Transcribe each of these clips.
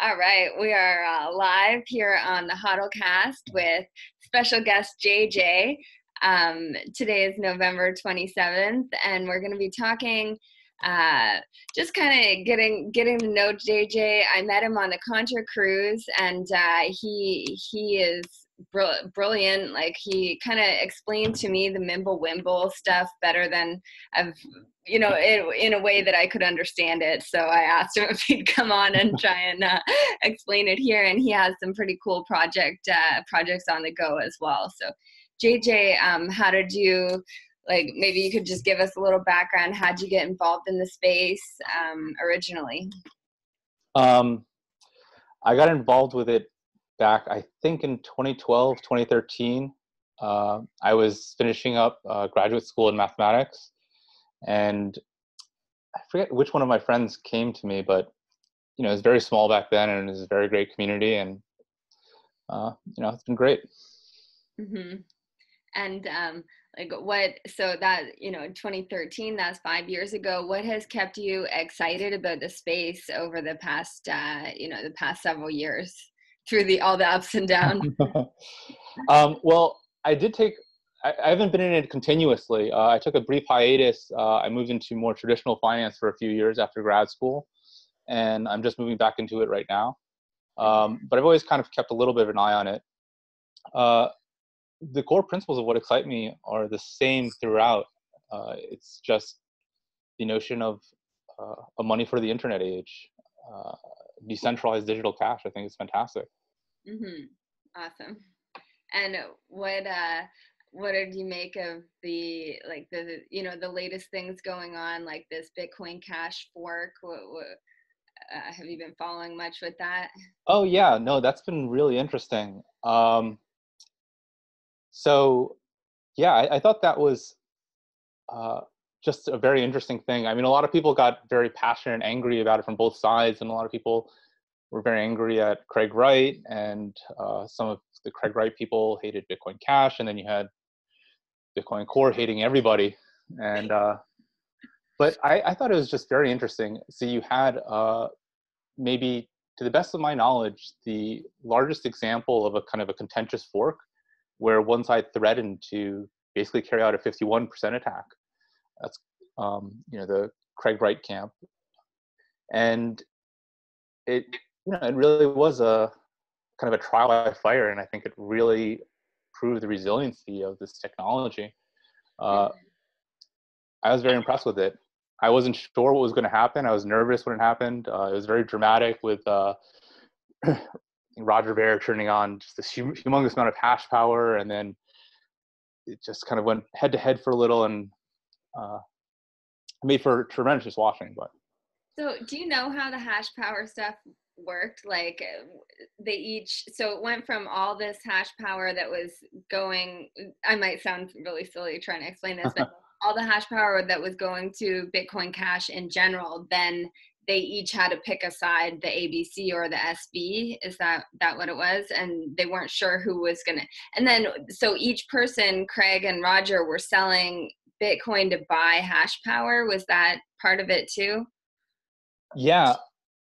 All right, we are live here on the Huddlecast with special guest JJ. Today is November 27th, and we're going to be talking, just kind of getting to know JJ. I met him on the Contra cruise, and he is brilliant. Like, he kind of explained to me the MimbleWimble stuff better than I've, in a way that I could understand it. So I asked him if he'd come on and try and explain it here, and he has some pretty cool projects on the go as well. So JJ, how did you, maybe you could just give us a little background. How'd you get involved in the space originally? I got involved with it back, I think, in 2012, 2013. I was finishing up graduate school in mathematics, and I forget which one of my friends came to me, but it was very small back then, and it was a very great community, and it's been great. Mm-hmm. And so that, in 2013, that's 5 years ago. What has kept you excited about the space over the past, the past several years through all the ups and downs? Well, I haven't been in it continuously. I took a brief hiatus. I moved into more traditional finance for a few years after grad school, and I'm just moving back into it right now. But I've always kind of kept a little bit of an eye on it. The core principles of what excite me are the same throughout. It's just the notion of a money for the internet age, decentralized digital cash. I think it's fantastic. Mm-hmm. Awesome. And what did you make of the latest things going on, like this Bitcoin Cash fork? Have you been following much with that? Oh yeah, no, that's been really interesting. So yeah, I thought that was just a very interesting thing. I mean, a lot of people got very passionate and angry about it from both sides, and a lot of people were very angry at Craig Wright, and some of the Craig Wright people hated Bitcoin Cash, and then you had Bitcoin Core hating everybody. And but I thought it was just very interesting. So you had maybe, to the best of my knowledge, the largest example of a kind of a contentious fork where one side threatened to basically carry out a 51% attack. That's the Craig Wright camp, and it really was a kind of a trial by fire, and I think it really proved the resiliency of this technology. I was very impressed with it. I wasn't sure what was going to happen. I was nervous when it happened. It was very dramatic with Roger Ver turning on just this humongous amount of hash power, and then it just kind of went head to head for a little, and made for tremendous watching. But so, do you know how the hash power stuff worked? Like, so it went from all this hash power that was going, I might sound really silly trying to explain this, but all the hash power that was going to Bitcoin Cash in general, then they each had to pick a side, the ABC or the SB. Is that what it was? And they weren't sure who was gonna, and then so each person, Craig and Roger, were selling Bitcoin to buy hash power. Was that part of it too? Yeah.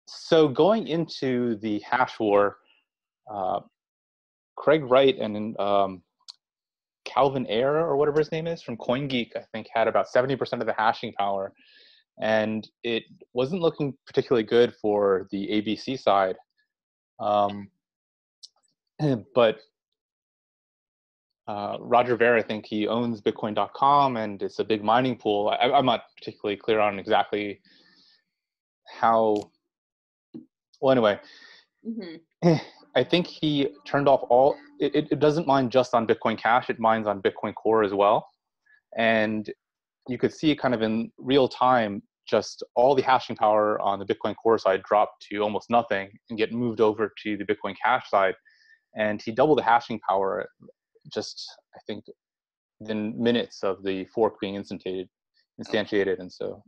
So going into the hash war, Craig Wright and Calvin Ayre, or whatever his name is, from CoinGeek, I think, had about 70% of the hashing power. And it wasn't looking particularly good for the ABC side. But Roger Ver, I think he owns Bitcoin.com, and it's a big mining pool. I'm not particularly clear on exactly how. Well, anyway, I think he turned off all. It doesn't mine just on Bitcoin Cash. It mines on Bitcoin Core as well, and you could see kind of in real time, just all the hashing power on the Bitcoin Core side drop to almost nothing and get moved over to the Bitcoin Cash side. And he doubled the hashing power just, I think, within minutes of the fork being instantiated. And so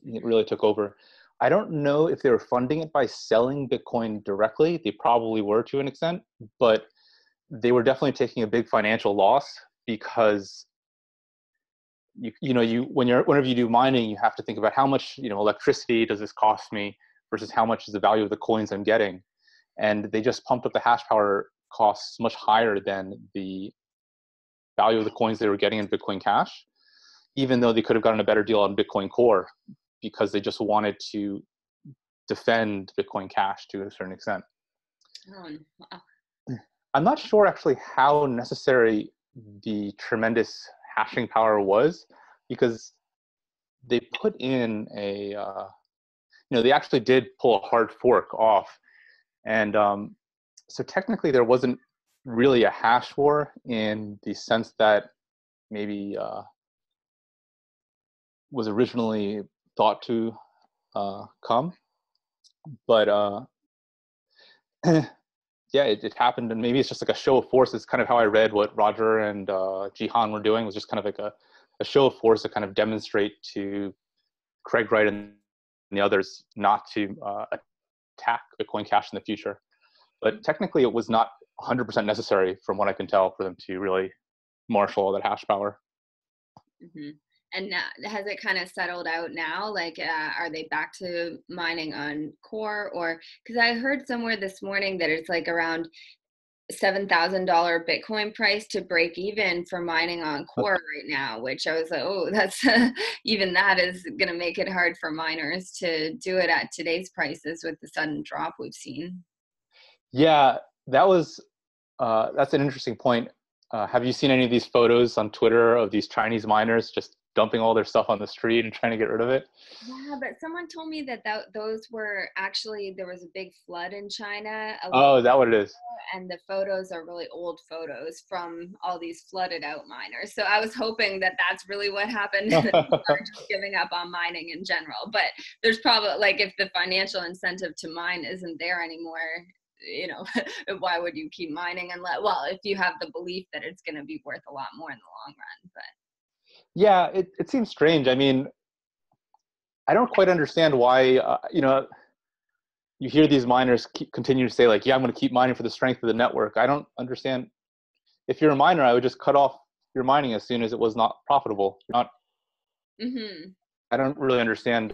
it really took over. I don't know if they were funding it by selling Bitcoin directly. They probably were to an extent, but they were definitely taking a big financial loss, because whenever you do mining, you have to think about how much electricity does this cost me versus how much is the value of the coins I'm getting. And they just pumped up the hash power costs much higher than the value of the coins they were getting in Bitcoin Cash, even though they could have gotten a better deal on Bitcoin Core, because they just wanted to defend Bitcoin Cash to a certain extent. Oh, wow. I'm not sure actually how necessary the tremendous hashing power was, because they put in a, they actually did pull a hard fork off. And so technically there wasn't really a hash war in the sense that maybe was originally thought to come. But yeah, it happened, and maybe it's just like a show of force. It's kind of how I read what Roger and Jihan were doing, was just kind of like a show of force to kind of demonstrate to Craig Wright and the others not to attack Bitcoin Cash in the future. But technically, it was not 100% necessary, from what I can tell, for them to really marshal all that hash power. Mm-hmm. And now, has it kind of settled out now? Like, are they back to mining on Core? Or because I heard somewhere this morning that it's like around $7,000 Bitcoin price to break even for mining on Core right now, which I was like, oh, that's even that is going to make it hard for miners to do it at today's prices with the sudden drop we've seen. Yeah, that's an interesting point. Have you seen any of these photos on Twitter of these Chinese miners just dumping all their stuff on the street and trying to get rid of it? Yeah, but someone told me that those were actually, there was a big flood in China a little Oh, is bit that what it is? ago, and the photos are really old photos from all these flooded out miners. So I was hoping that that's really what happened, and that people are just giving up on mining in general. But there's probably, like, if the financial incentive to mine isn't there anymore, why would you keep mining? Well, if you have the belief that it's going to be worth a lot more in the long run. But Yeah, it seems strange. I mean, I don't quite understand why, you hear these miners continue to say, like, yeah, I'm going to keep mining for the strength of the network. I don't understand. If you're a miner, I would just cut off your mining as soon as it was not profitable. mm-hmm. I don't really understand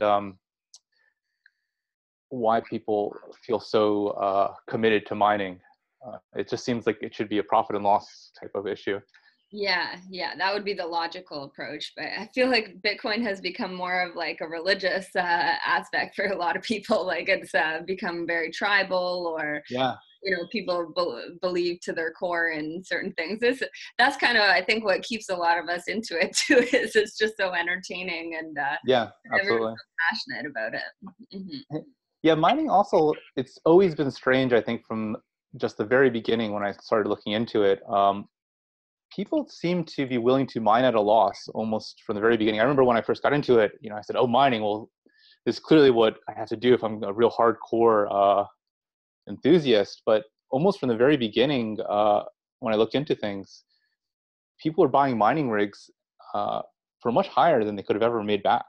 why people feel so committed to mining. It just seems like it should be a profit and loss type of issue. Yeah, that would be the logical approach. But I feel like Bitcoin has become more of like a religious aspect for a lot of people. Like, it's become very tribal, or Yeah. People believe to their core in certain things. That's kind of, I think, what keeps a lot of us into it too. Is it's just so entertaining, and Yeah, everyone's absolutely. so passionate about it. Mm-hmm. Yeah, mining also, it's always been strange, I think, from just the very beginning when I started looking into it. People seem to be willing to mine at a loss almost from the very beginning. I remember when I first got into it, I said, oh, mining, well, this is clearly what I have to do if I'm a real hardcore enthusiast. But almost from the very beginning, when I looked into things, people were buying mining rigs for much higher than they could have ever made back.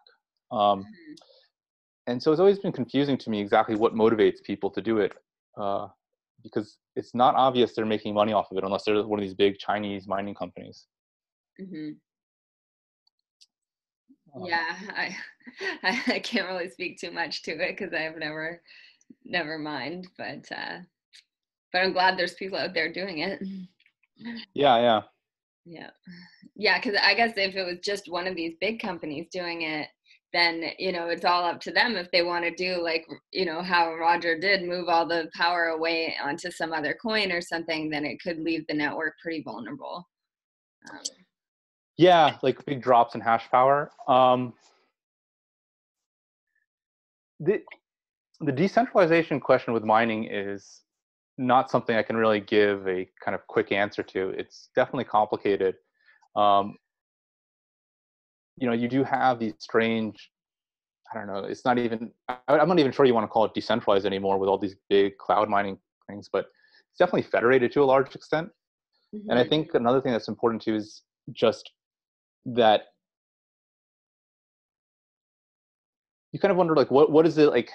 And so it's always been confusing to me exactly what motivates people to do it, because it's not obvious they're making money off of it unless they're one of these big Chinese mining companies. Mm-hmm. Yeah, I can't really speak too much to it because I've never mind, but I'm glad there's people out there doing it. Yeah. Yeah, because I guess if it was just one of these big companies doing it, then it's all up to them if they want to do, like, how Roger did, move all the power away onto some other coin or something. Then it could leave the network pretty vulnerable. Yeah, like big drops in hash power. The decentralization question with mining is not something I can really give a kind of quick answer to. It's definitely complicated. You do have these strange, I don't know, it's not even, I'm not even sure you want to call it decentralized anymore with all these big cloud mining things, but it's definitely federated to a large extent. Mm-hmm. And I think another thing that's important too is just that you kind of wonder, like, what is it like?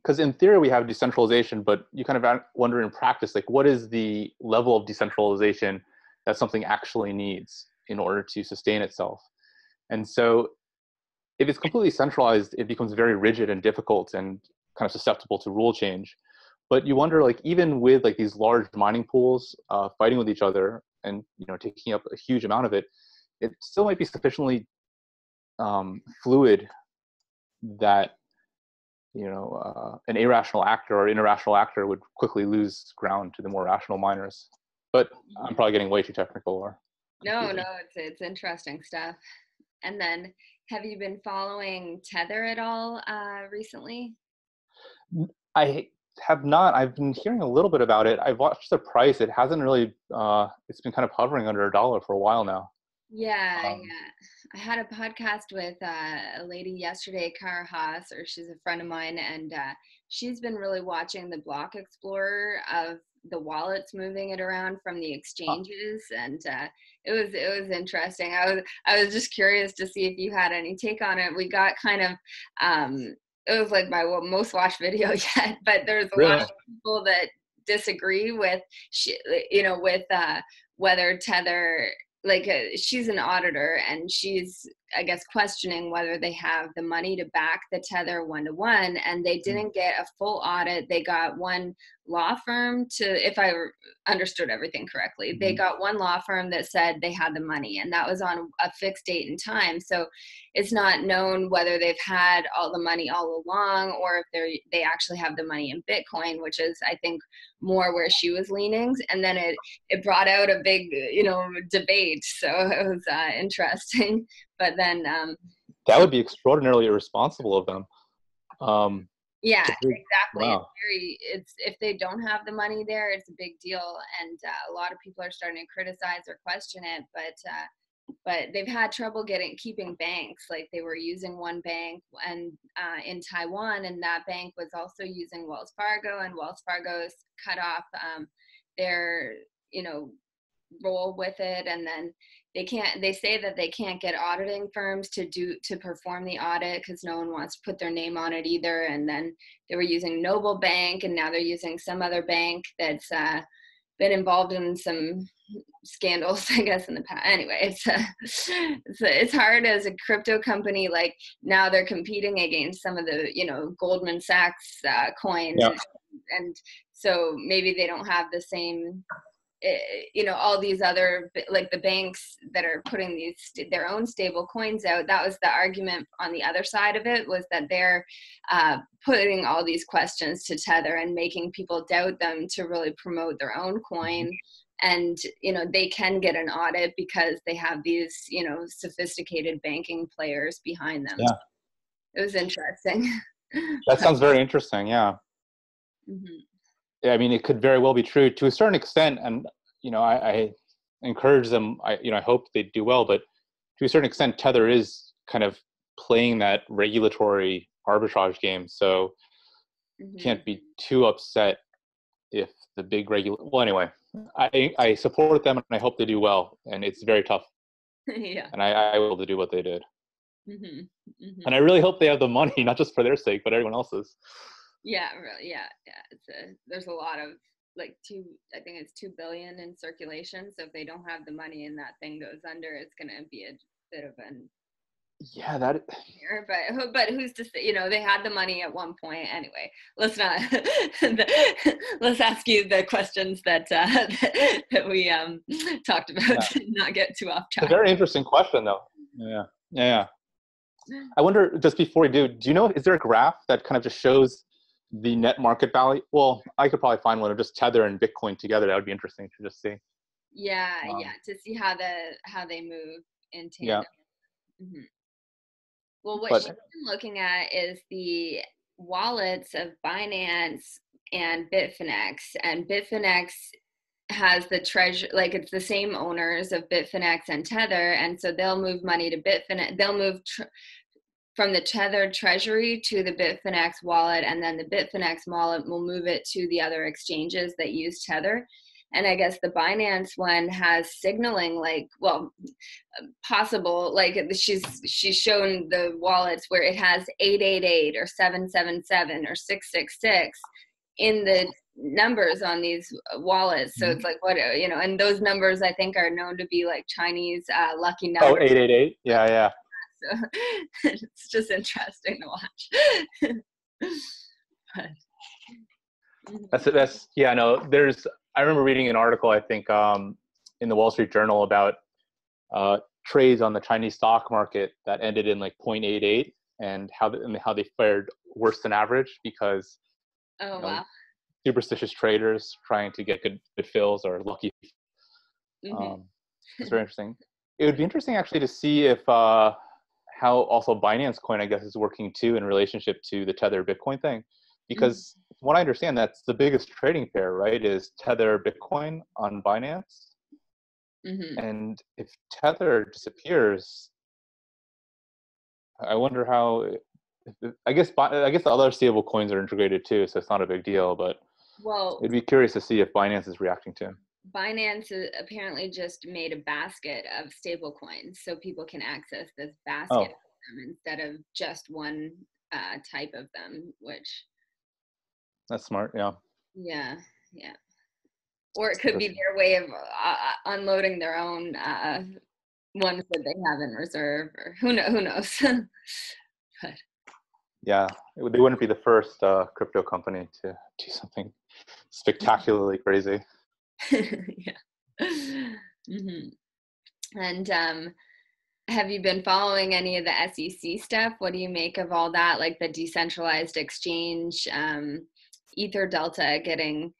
Because in theory we have decentralization, but you kind of wonder in practice, like, what is the level of decentralization that something actually needs in order to sustain itself? And so if it's completely centralized, it becomes very rigid and difficult. And kind of susceptible to rule change. But you wonder, like, even with like these large mining pools fighting with each other and taking up a huge amount of it, it still might be sufficiently fluid that an irrational actor or irrational actor would quickly lose ground to the more rational miners. But I'm probably getting way too technical or confusing. No, it's interesting stuff. And then, have you been following Tether at all recently? I have not. I've been hearing a little bit about it. I've watched the price. It hasn't really. It's been kind of hovering under $1 for a while now. Yeah. I had a podcast with a lady yesterday, Kara Haas, or she's a friend of mine, and she's been really watching the block explorer of the wallets, moving it around from the exchanges, and it was interesting. I was just curious to see if you had any take on it. We got kind of it was like my most watched video yet, but there's a lot of people that disagree with whether Tether, like she's an auditor, and she's, I guess, questioning whether they have the money to back the Tether 1-to-1, and they didn't get a full audit. They got one law firm to, if I understood everything correctly, they got one law firm that said they had the money, and that was on a fixed date and time. So it's not known whether they've had all the money all along, or if they actually have the money in Bitcoin, which is, I think, more where she was leaning. And then it brought out a big debate, so it was interesting. But then that would be extraordinarily irresponsible of them. Yeah, exactly. Wow. It's if they don't have the money there, it's a big deal, and a lot of people are starting to criticize or question it. But they've had trouble keeping banks. Like, they were using one bank and in Taiwan, and that bank was also using Wells Fargo, and Wells Fargo's cut off their role with it, and then they say that they can't get auditing firms to perform the audit because no one wants to put their name on it either. And then they were using Noble Bank, and now they're using some other bank that's been involved in some scandals, I guess, in the past. Anyway, it's hard as a crypto company. Like, now they're competing against some of the Goldman Sachs coins, and so maybe they don't have the same all these other, like the banks that are putting their own stable coins out. That was the argument on the other side of it, was that they're putting all these questions to Tether and making people doubt them to really promote their own coin. And they can get an audit because they have these sophisticated banking players behind them. It was interesting. That sounds very interesting. Yeah. Yeah, I mean, it could very well be true to a certain extent, and I encourage them. I hope they do well, but to a certain extent, Tether is kind of playing that regulatory arbitrage game. So can't be too upset if the big Well, anyway, I support them, and I hope they do well. And it's very tough. Yeah. And I will to do what they did. And I really hope they have the money, not just for their sake, but everyone else's. Yeah, really. Yeah. There's a lot of, like, I think it's 2 billion in circulation. So if they don't have the money and that thing goes under, it's going to be a bit of an. Yeah, but who's to say? They had the money at one point. Anyway, let's not. Let's ask you the questions that we talked about. To not get too off track. It's a very interesting question, though. Yeah. I wonder, just before we do you know, is there a graph that kind of just shows the net market value? Well, I could probably find one of just Tether and Bitcoin together. That would be interesting to just see. Yeah, to see how they move in tandem. Yeah. Well, what she's been looking at is the wallets of Binance and Bitfinex, and Bitfinex has the treasure, like, it's the same owners of Bitfinex and Tether, and so they'll move money to Bitfinex. They'll move from the Tether treasury to the Bitfinex wallet, and then the Bitfinex wallet will move it to the other exchanges that use Tether. And I guess the Binance one has signaling, like, well, possible, like, she's shown the wallets where it has 888 or 777 or 666 in the numbers on these wallets. So it's like, what, and those numbers, I think, are known to be like Chinese lucky numbers. Oh, 888. Yeah. So it's just interesting to watch. That's yeah, no, I remember reading an article, I think, in the Wall Street Journal about trades on the Chinese stock market that ended in like 0.88, and how they fared worse than average because Oh, you know wow. superstitious traders trying to get good fills or lucky. Mm-hmm. It's very interesting. It would be interesting actually to see if how also Binance Coin, I guess, is working too in relationship to the Tether Bitcoin thing, because from what I understand, that's the biggest trading pair, right? Is Tether Bitcoin on Binance, Mm-hmm. and if Tether disappears, I wonder how. I guess the other stable coins are integrated too, so it's not a big deal. But Well, it'd be curious to see if Binance is reacting to. Binance apparently just made a basket of stable coins so people can access this basket Oh, of them instead of just one type of them, which, that's smart. Yeah, yeah, yeah. Or it it's could be interesting. their way of unloading their own ones that they have in reserve, or who knows. But Yeah, they wouldn't be the first crypto company to do something spectacularly crazy. yeah. Hmm. And have you been following any of the SEC stuff? What do you make of all that, like the decentralized exchange, Ether Delta getting,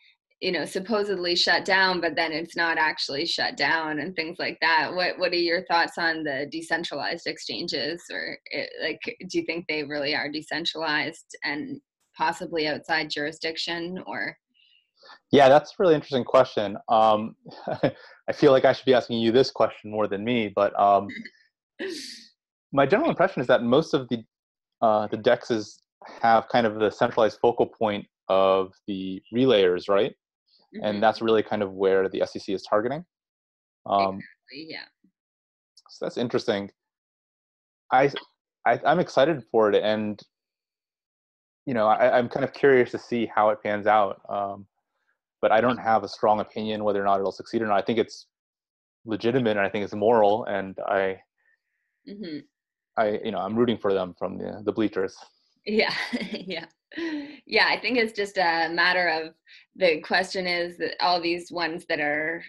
supposedly shut down, but then it's not actually shut down, and things like that? What are your thoughts on the decentralized exchanges, or do you think they really are decentralized and possibly outside jurisdiction, or? Yeah, that's a really interesting question. I feel like I should be asking you this question more than me, but my general impression is that most of the dexes have kind of the centralized focal point of the relayers, right? And Hmm. that's really kind of where the SEC is targeting. Um, Exactly. Yeah. so that's interesting. I, I'm excited for it, and I'm kind of curious to see how it pans out. But I don't have a strong opinion whether or not it'll succeed or not. I think it's legitimate, and I think it's moral, and Hmm. I'm rooting for them from the bleachers. Yeah, yeah. Yeah, I think it's just a matter of, the question is that all these ones that are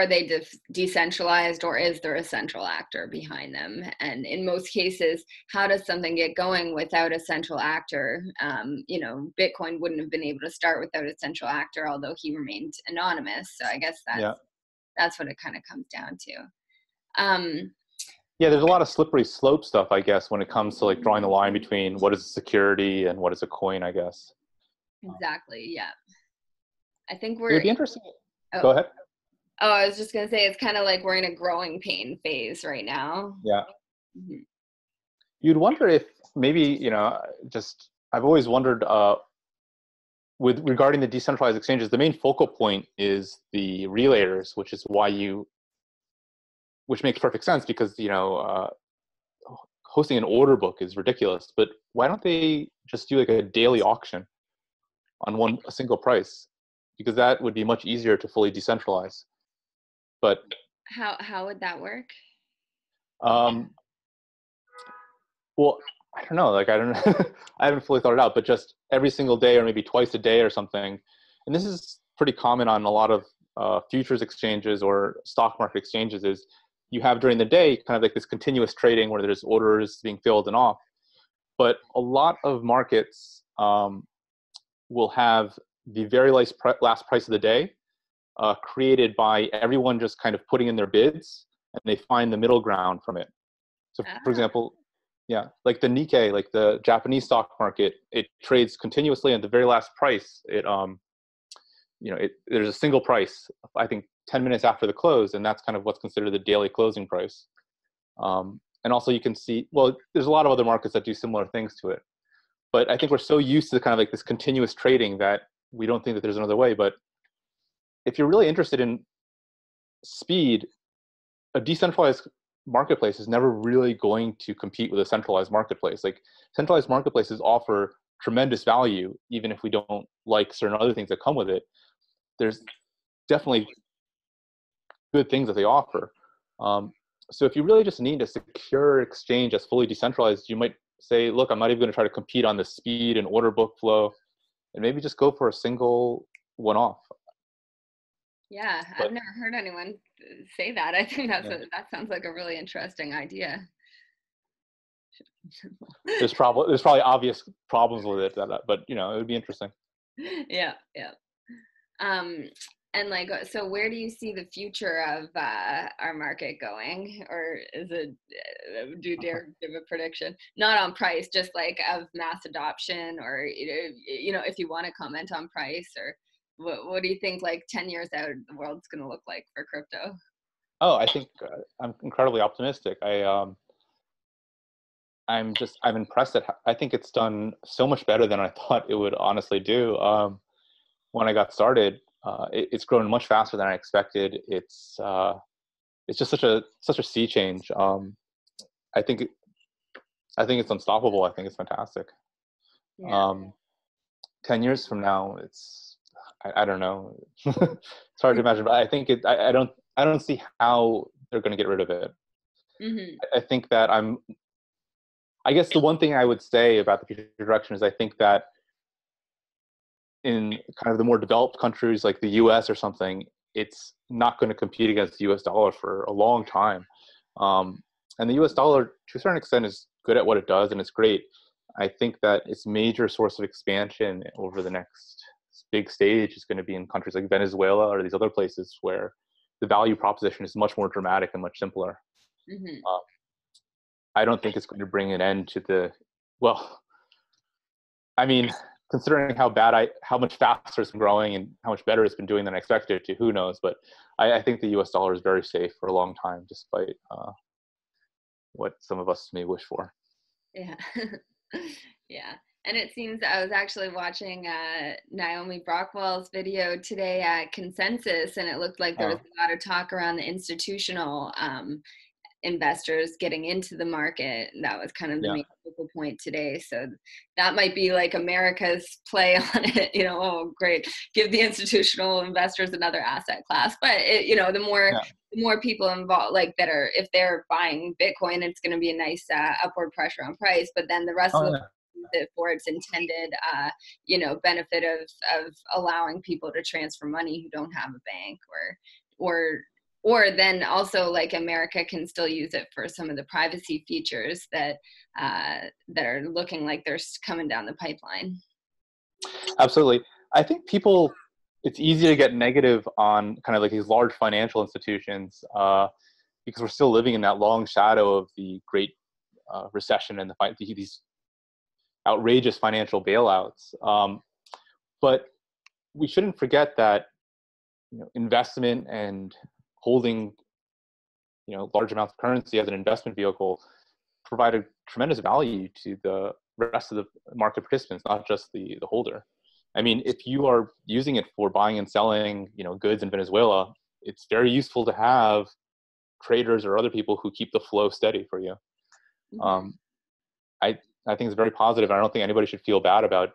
they decentralized, or is there a central actor behind them? And in most cases, how does something get going without a central actor? Bitcoin wouldn't have been able to start without a central actor, although he remained anonymous. So I guess Yeah. that's what it kind of comes down to. Yeah, there's a lot of slippery slope stuff, I guess, when it comes to like drawing the line between what is a security and what is a coin, I guess. Exactly. Yeah. I think It would we're. be interesting. Go Oh, ahead. Oh, I was just gonna say it's kind of like we're in a growing pain phase right now. Yeah. Mhm. You'd wonder if maybe, just I've always wondered with regarding the decentralized exchanges, the main focal point is the relayers, which makes perfect sense because, hosting an order book is ridiculous. But why don't they just do like a daily auction on a single price? Because that would be much easier to fully decentralize. But How would that work? um, well, I don't know. Like I don't know. I haven't fully thought it out. But just every single day, or maybe twice a day, or something. And this is pretty common on a lot of futures exchanges or stock market exchanges. Is you have during the day kind of like this continuous trading where there's orders being filled and off. But a lot of markets will have the very last price of the day created by everyone just kind of putting in their bids, and they find the middle ground from it. So, for Ah, example, yeah, like the Nikkei, like the Japanese stock market, it trades continuously at the very last price. There's a single price, I think 10 minutes after the close, and that's kind of what's considered the daily closing price. And also you can see, well, there's a lot of other markets that do similar things to it. But I think we're so used to kind of like this continuous trading that we don't think that there's another way. But if you're really interested in speed, a decentralized marketplace is never really going to compete with a centralized marketplace. Like centralized marketplaces offer tremendous value, even if we don't like certain other things that come with it. There's definitely good things that they offer. So if you really just need a secure exchange that's fully decentralized, you might say, look, I'm not even going to try to compete on the speed and order book flow, and maybe just go for a single one-off. Yeah, I've But never heard anyone say that. I think yeah, that sounds like a really interesting idea. there's probably obvious problems with it, but it would be interesting. Yeah, yeah. Um, and like, so where do you see the future of our market going, or is it? Do you dare give a prediction? Not on price, just like of mass adoption, or if you want to comment on price, or what do you think? Like 10 years out, the world's going to look like for crypto? Oh, I think I'm incredibly optimistic. I'm impressed at I think it's done so much better than I thought it would honestly do. When I got started, it's grown much faster than I expected. It's just such a sea change. I think I think it's unstoppable. I think it's fantastic. Yeah. Um, 10 years from now, I don't know. It's hard to imagine, but I think I don't see how they're going to get rid of it. Hmm. I think that I guess the one thing I would say about the future direction is I think that in kind of the more developed countries like the US or something, it's not going to compete against the US dollar for a long time. Um, and the US dollar, to a certain extent, is good at what it does and it's great. I think that its major source of expansion over the next big stage is going to be in countries like Venezuela or these other places where the value proposition is much more dramatic and much simpler. Hmm. Uh, I don't think it's going to bring an end to well, I mean, considering how much faster it's been growing and how much better it's been doing than I expected it to, who knows? But I think the U.S. dollar is very safe for a long time, despite what some of us may wish for. Yeah. Yeah. And it seems I was actually watching Naomi Brockwell's video today at Consensus, and it looked like there was Uh, a lot of talk around the institutional investors getting into the market. That was kind of the yeah. main focal point today. So that might be like America's play on it. Oh, great, give the institutional investors another asset class. But Yeah. the more people involved, like that are, if they're buying Bitcoin, it's going to be a nice upward pressure on price. But then the rest of Oh the yeah. use it for its intended benefit of allowing people to transfer money who don't have a bank, or or then also like America can still use it for some of the privacy features that are looking like they're coming down the pipeline. Absolutely. I think it's easy to get negative on kind of like these large financial institutions because we're still living in that long shadow of the Great Recession and these outrageous financial bailouts. But we shouldn't forget that investment and holding large amounts of currency as an investment vehicle provide a tremendous value to the rest of the market participants, not just the holder. I mean, if you are using it for buying and selling goods in Venezuela, it's very useful to have traders or other people who keep the flow steady for you. Mm-hmm. um, I I think it's very positive. I don't think anybody should feel bad about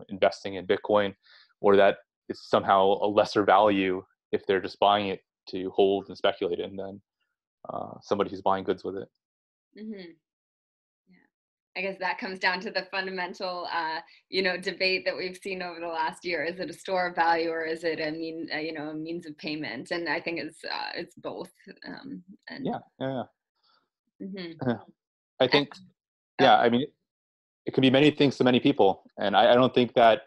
investing in Bitcoin, or that it's somehow a lesser value if they're just buying it to hold and speculate in than somebody who's buying goods with it. Mm-hmm. Yeah. I guess that comes down to the fundamental, debate that we've seen over the last year. Is it a store of value, or is it a means of payment? And I think it's both. And Yeah, yeah, mm-hmm. yeah. I And, think, oh, yeah. I mean, it can be many things to many people, and I don't think that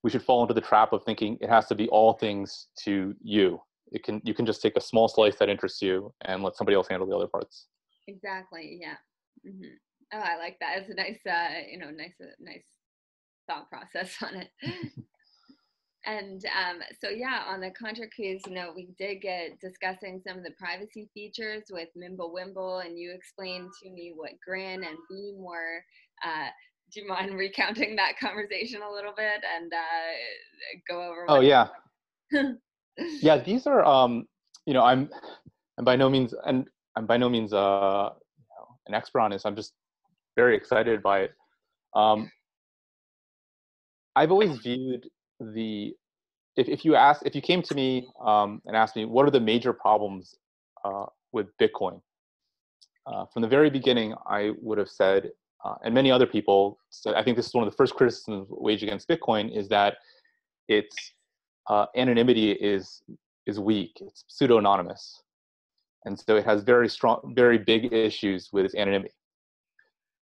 we should fall into the trap of thinking it has to be all things to you. You can just take a small slice that interests you and let somebody else handle the other parts. exactly. Yeah. Mm-hmm. Oh, I like that. It's a nice, nice thought process on it. And so, yeah, on the ContraCruise, we did get discussing some of the privacy features with MimbleWimble, and you explained to me what Grin and Beam were. Uh, do you mind recounting that conversation a little bit and go over Oh what? yeah, yeah. These are I'm by no means I'm by no means an expert on this. I'm just very excited by it. Um, I've always viewed the if you came to me and asked me what are the major problems with Bitcoin, from the very beginning, I would have said and many other people. So I think this is one of the first criticisms waged against Bitcoin, is that its anonymity is weak. It's pseudo-anonymous. And so it has very big issues with its anonymity.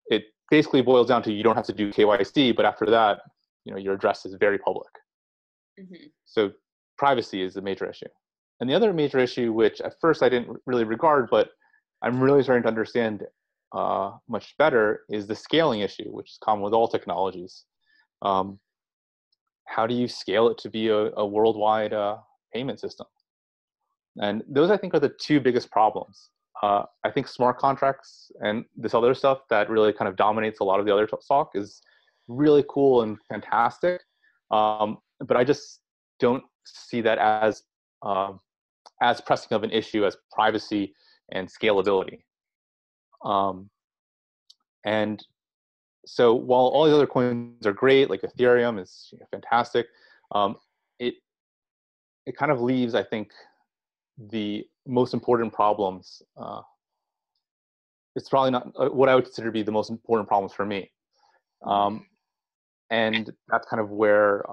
It basically boils down to, you don't have to do KYC, but after that, your address is very public. Mm-hmm. So privacy is a major issue. And the other major issue, which at first I didn't really regard, but I'm really starting to understand much better, is the scaling issue, which is common with all technologies. How do you scale it to be a worldwide payment system? And those, I think, are the two biggest problems. I think smart contracts and this other stuff that really kind of dominates a lot of the other talk is really cool and fantastic. But I just don't see that as pressing of an issue as privacy and scalability. And so while all these other coins are great, like Ethereum is fantastic, it kind of leaves, I think, the most important problems. It's probably not what I would consider to be the most important problems for me. And that's kind of where,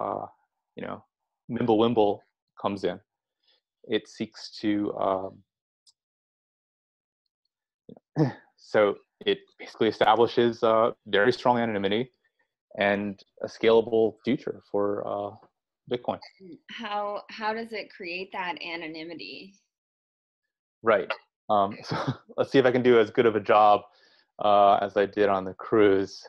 MimbleWimble comes in. It seeks to, so it basically establishes very strong anonymity and a scalable future for Bitcoin. How does it create that anonymity? Right. So let's see if I can do as good of a job as I did on the cruise.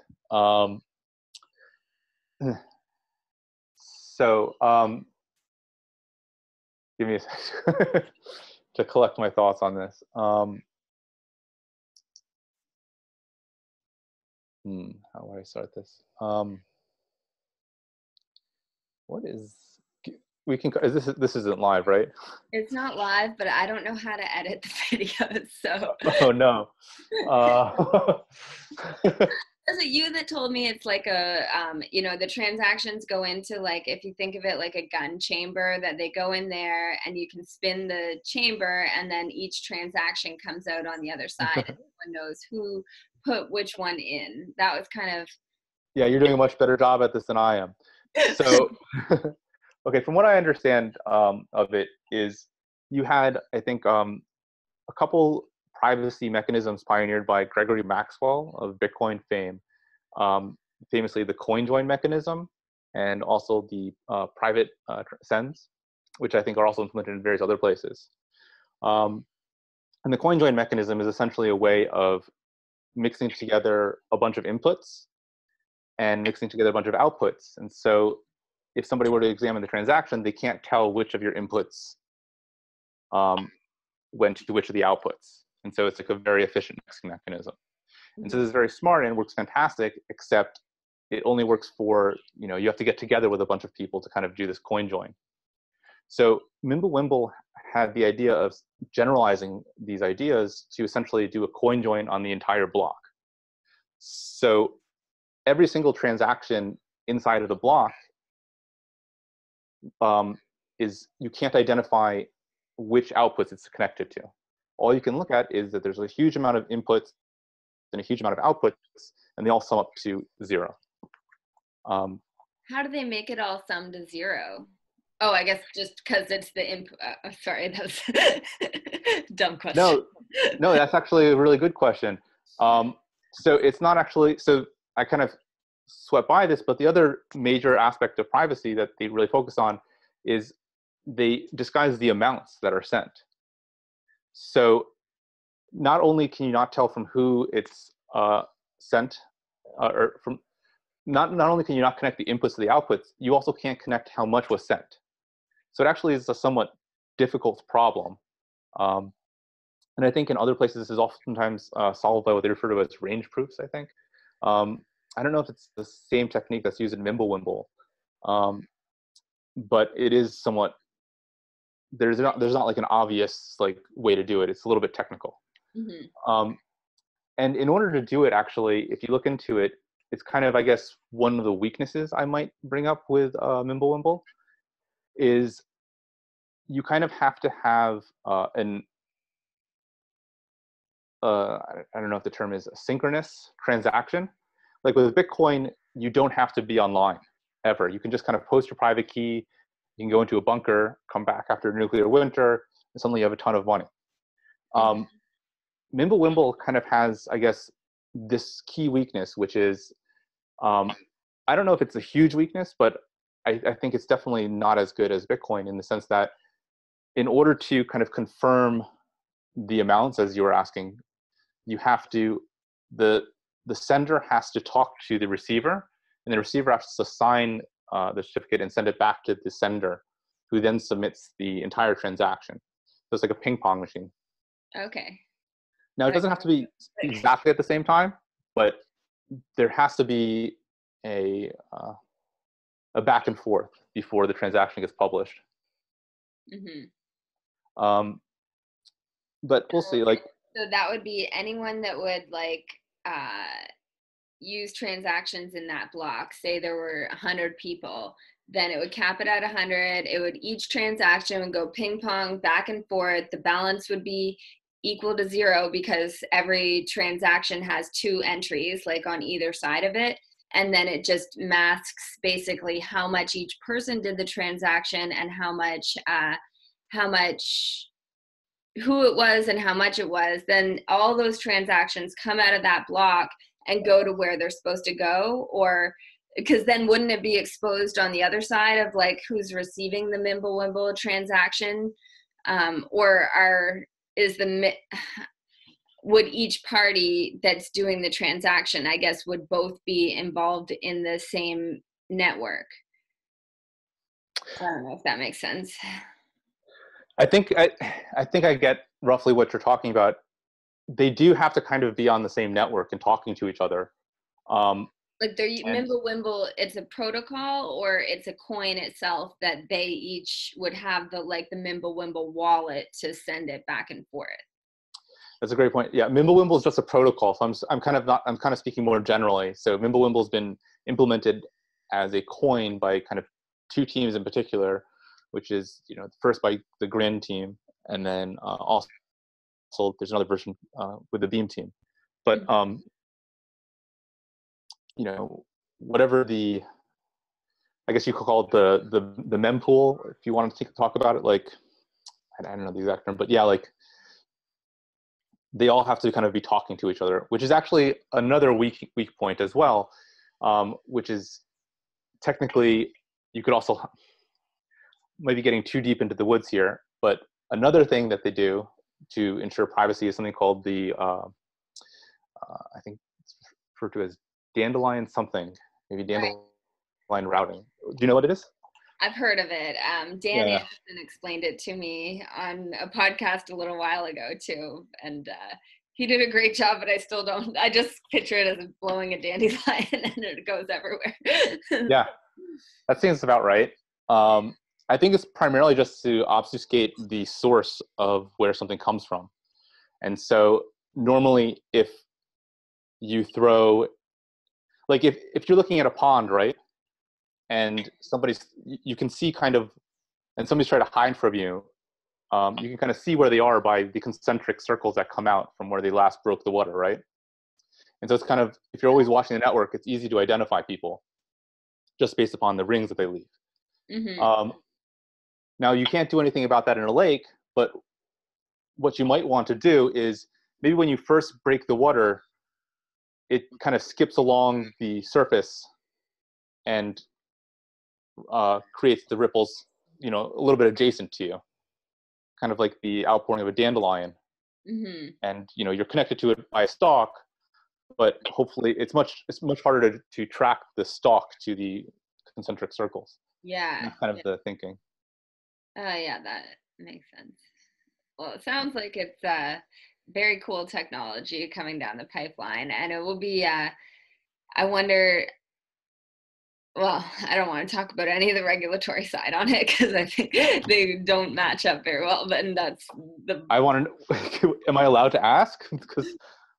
So give me a second to collect my thoughts on this. How do I start this? What is we can? This isn't live, right? It's not live, but I don't know how to edit the videos. So. Oh no. Was it you that told me it's like a, the transactions go into, like, if you think of it like a gun chamber, that they go in there and you can spin the chamber and then each transaction comes out on the other side and no one knows who put which one in. That was kind of. Yeah, you're doing a much better job at this than I am. So, okay, from what I understand of it is, you had, I think, a couple privacy mechanisms pioneered by Gregory Maxwell of Bitcoin fame, famously the CoinJoin mechanism, and also the private sends, which I think are also implemented in various other places. And the CoinJoin mechanism is essentially a way of mixing together a bunch of inputs and mixing together a bunch of outputs. And so if somebody were to examine the transaction, they can't tell which of your inputs went to which of the outputs. And so it's like a very efficient mixing mechanism. And so this is very smart and works fantastic, except it only works for, you have to get together with a bunch of people to kind of do this coin join. So MimbleWimble had the idea of generalizing these ideas to essentially do a coin join on the entire block. So every single transaction inside of the block is, you can't identify which outputs it's connected to. All you can look at is that there's a huge amount of inputs and a huge amount of outputs, and they all sum up to 0. How do they make it all sum to 0? Oh, I guess just because it's the input. Sorry, that was a dumb question. No, that's actually a really good question. So it's not actually, so I kind of swept by this, but the other major aspect of privacy that they really focus on is they disguise the amounts that are sent. So not only can you not tell from who it's sent, or from not only can you not connect the inputs to the outputs, you also can't connect how much was sent. So it actually is a somewhat difficult problem. And I think in other places, this is oftentimes solved by what they refer to as range proofs, I think. I don't know if it's the same technique that's used in MimbleWimble, but it is somewhat, there's not like an obvious way to do it. It's a little bit technical. Mm-hmm. And in order to do it, actually, if you look into it, it's kind of, I guess, one of the weaknesses I might bring up with MimbleWimble is you kind of have to have I don't know if the term is a synchronous transaction. like with Bitcoin, you don't have to be online ever. You can just kind of post your private key. You can go into a bunker, come back after a nuclear winter, and suddenly you have a ton of money. Mm-hmm. MimbleWimble kind of has, I guess, this key weakness, which is, I don't know if it's a huge weakness, but I think it's definitely not as good as Bitcoin in the sense that in order to kind of confirm the amounts, as you were asking, you have to, the sender has to talk to the receiver, and the receiver has to sign the certificate and send it back to the sender, who then submits the entire transaction. So it's like a ping pong machine. Okay. Now, it doesn't have to be exactly at the same time, but there has to be a back and forth before the transaction gets published. Mm-hmm. But we'll see. Like, so that would be anyone that would like use transactions in that block. Say there were 100 people, then it would cap it at 100. It would, each transaction would go ping pong back and forth. The balance would be equal to 0 because every transaction has 2 entries like on either side of it. And then it just masks basically how much each person did the transaction and how much who it was and how much it was. Then all those transactions come out of that block and go to where they're supposed to go. Or because then wouldn't it be exposed on the other side of like who's receiving the MimbleWimble transaction? Would each party that's doing the transaction, I guess, would both be involved in the same network? I don't know if that makes sense. I think I get roughly what you're talking about. They do have to kind of be on the same network and talking to each other. Like MimbleWimble, it's a protocol or it's a coin itself that they each would have the MimbleWimble wallet to send it back and forth. That's a great point. Yeah, MimbleWimble is just a protocol. So I'm kind of speaking more generally. So MimbleWimble has been implemented as a coin by kind of 2 teams in particular, which is, first by the Grin team, and then also there's another version with the Beam team. But whatever I guess you could call it the mempool, if you want to talk about it. Like, I don't know the exact term, but yeah, like they all have to kind of be talking to each other, which is actually another weak point as well, which is technically, you could also, maybe getting too deep into the woods here, but another thing that they do to ensure privacy is something called the, I think it's referred to as dandelion something, maybe dandelion routing. Do you know what it is? I've heard of it. Dan Anderson explained it to me on a podcast a little while ago too, and he did a great job. But I still don't. I just picture it as blowing a dandelion and it goes everywhere. Yeah, that seems about right. I think it's primarily just to obfuscate the source of where something comes from. And so normally, if you throw, like if you're looking at a pond, right, and you can see kind of, and somebody's trying to hide from you, you can kind of see where they are by the concentric circles that come out from where they last broke the water, right? And so it's kind of, if you're always watching the network, it's easy to identify people just based upon the rings that they leave. Mm-hmm. Now, you can't do anything about that in a lake, but what you might want to do is maybe when you first break the water, it kind of skips along the surface and creates the ripples, a little bit adjacent to you, kind of like the outpouring of a dandelion. Mm-hmm. And you're connected to it by a stalk, but hopefully it's much harder to track the stalk to the concentric circles. Yeah, that's kind of the thinking. Yeah, that makes sense. Well, it sounds like it's very cool technology coming down the pipeline, and it will be. I wonder. Well, I don't want to talk about any of the regulatory side on it because I think they don't match up very well. But that's the. I want to. Am I allowed to ask? Because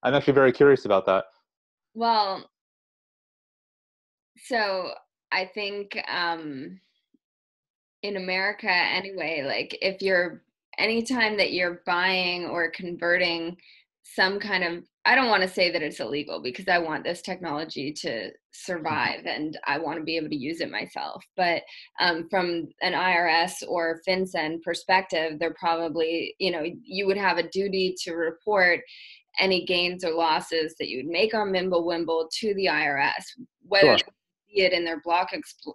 I'm actually very curious about that. Well, so I think in America anyway, like if you're anytime that you're buying or converting some kind of, I don't want to say that it's illegal because I want this technology to survive and I want to be able to use it myself. But from an IRS or FinCEN perspective, they're probably, you would have a duty to report any gains or losses that you would make on MimbleWimble to the IRS, whether Sure. they see it in their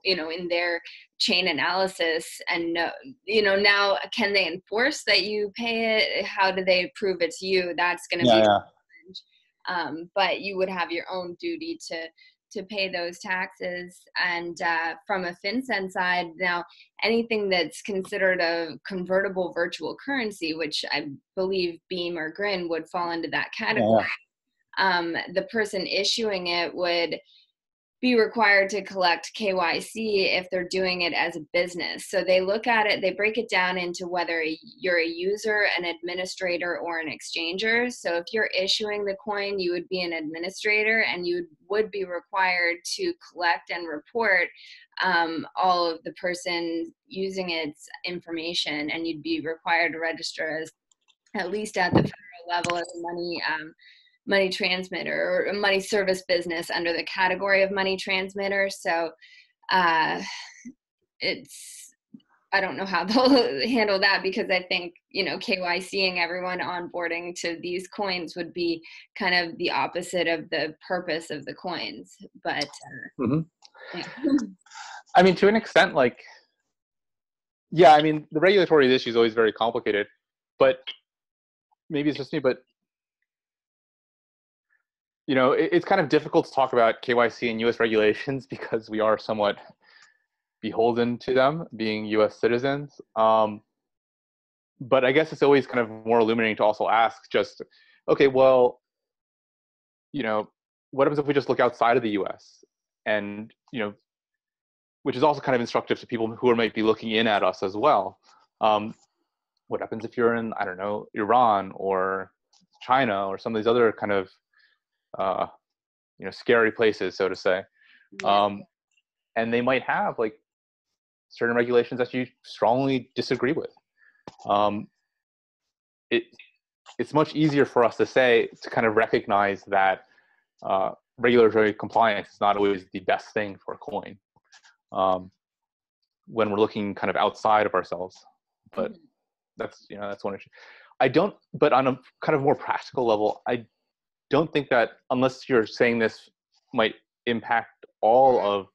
in their chain analysis. And now can they enforce that you pay it? How do they prove it's you? That's going to be Yeah, a yeah. challenge. But you would have your own duty to pay those taxes. And from a FinCEN side, now anything that's considered a convertible virtual currency, which I believe Beam or Grin would fall into that category, Yeah, the person issuing it would be required to collect KYC if they're doing it as a business. So they look at it, they break it down into whether you're a user, an administrator, or an exchanger. So if you're issuing the coin, you would be an administrator and you would be required to collect and report all of the person using its information, and you'd be required to register as, at least at the federal level, as a money transmitter or a money service business under the category of money transmitter. So it's, I don't know how they'll handle that, because I think, KYCing everyone onboarding to these coins would be kind of the opposite of the purpose of the coins. But hmm yeah. I mean, to an extent, like, yeah, I mean, the regulatory issue is always very complicated, but maybe it's just me, but it's kind of difficult to talk about KYC and U.S. regulations because we are somewhat beholden to them, being U.S. citizens. But I guess it's always kind of more illuminating to also ask, just, okay, well, what happens if we just look outside of the U.S. and which is also kind of instructive to people who might be looking in at us as well. What happens if you're in, I don't know, Iran or China or some of these other kind of scary places, so to say. Yeah. And they might have like certain regulations that you strongly disagree with. It's much easier for us to kind of recognize that regulatory compliance is not always the best thing for a coin when we're looking kind of outside of ourselves. But that's one issue. But on a kind of more practical level, I don't think that, unless you're saying this might impact all of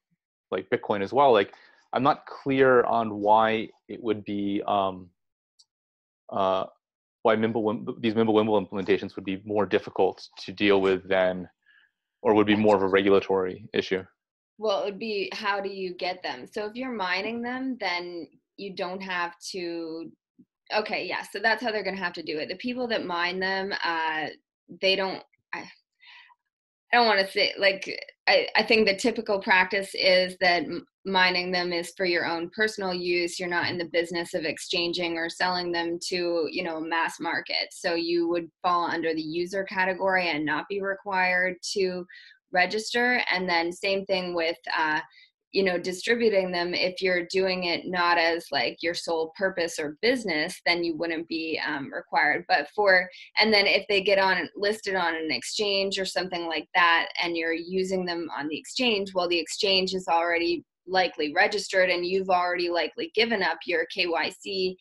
like Bitcoin as well, like I'm not clear on why it would be why these MimbleWimble implementations would be more difficult to deal with than, or would be more of a regulatory issue. Well, it would be, how do you get them? So if you're mining them, then you don't have to. Okay, yeah. So that's how they're going to have to do it. The people that mine them, they don't. I don't want to say, like, I think the typical practice is that mining them is for your own personal use. You're not in the business of exchanging or selling them to, mass market. So you would fall under the user category and not be required to register. And then same thing with, distributing them. If you're doing it not as like your sole purpose or business, then you wouldn't be required. And then if they get listed on an exchange or something like that, and you're using them on the exchange, well, the exchange is already likely registered and you've already likely given up your KYC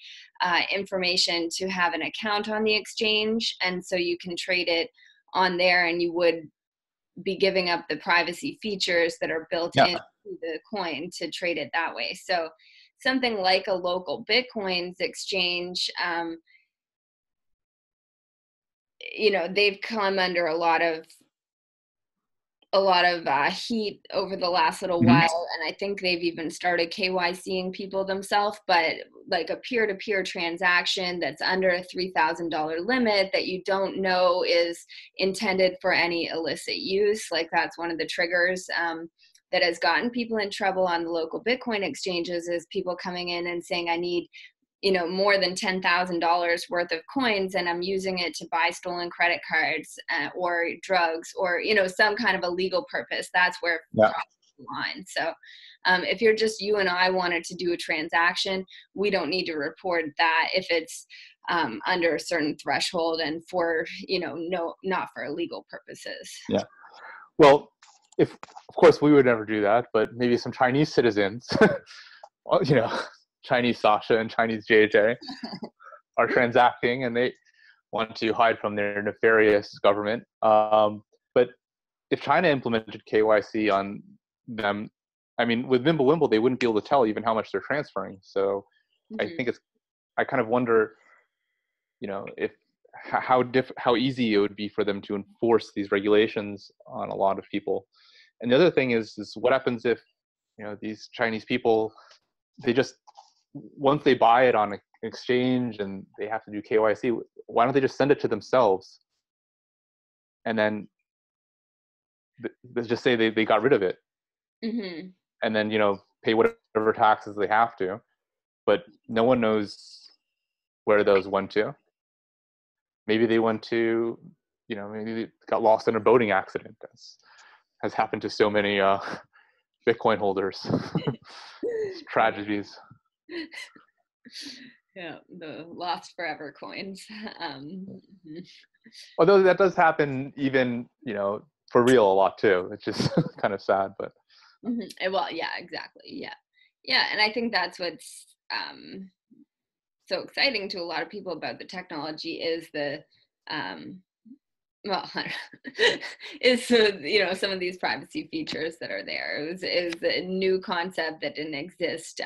information to have an account on the exchange. And so you can trade it on there, and you would be giving up the privacy features that are built into the coin to trade it that way. So something like a local Bitcoins exchange, they've come under a lot of heat over the last little while, and I think they've even started KYCing people themselves. But like a peer-to-peer transaction that's under a $3,000 limit that you don't know is intended for any illicit use, like that's one of the triggers that has gotten people in trouble on the local Bitcoin exchanges, is people coming in and saying, I need more than $10,000 worth of coins, and I'm using it to buy stolen credit cards or drugs or, some kind of illegal purpose. That's where the line. So if you're just you and I wanted to do a transaction, we don't need to report that if it's under a certain threshold and for, not for illegal purposes. Yeah. Well, if of course we would never do that, but maybe some Chinese citizens, well, Chinese Sasha and Chinese JJ are transacting and they want to hide from their nefarious government. But if China implemented KYC on them, I mean, with MimbleWimble, they wouldn't be able to tell even how much they're transferring. So I think I kind of wonder, if how easy it would be for them to enforce these regulations on a lot of people. And the other thing is what happens if, these Chinese people, they just, once they buy it on an exchange and they have to do KYC, why don't they just send it to themselves? And then let's just say they got rid of it. Mm-hmm. And then, pay whatever taxes they have to, but no one knows where those went to. Maybe they went to, maybe they got lost in a boating accident, as has happened to so many Bitcoin holders. Tragedies. Yeah, the lost forever coins. Although that does happen even, for real a lot too. It's just kind of sad, but. Well, yeah, exactly. Yeah. And I think that's what's so exciting to a lot of people about the technology is the well, is some of these privacy features that are there. It was a new concept that didn't exist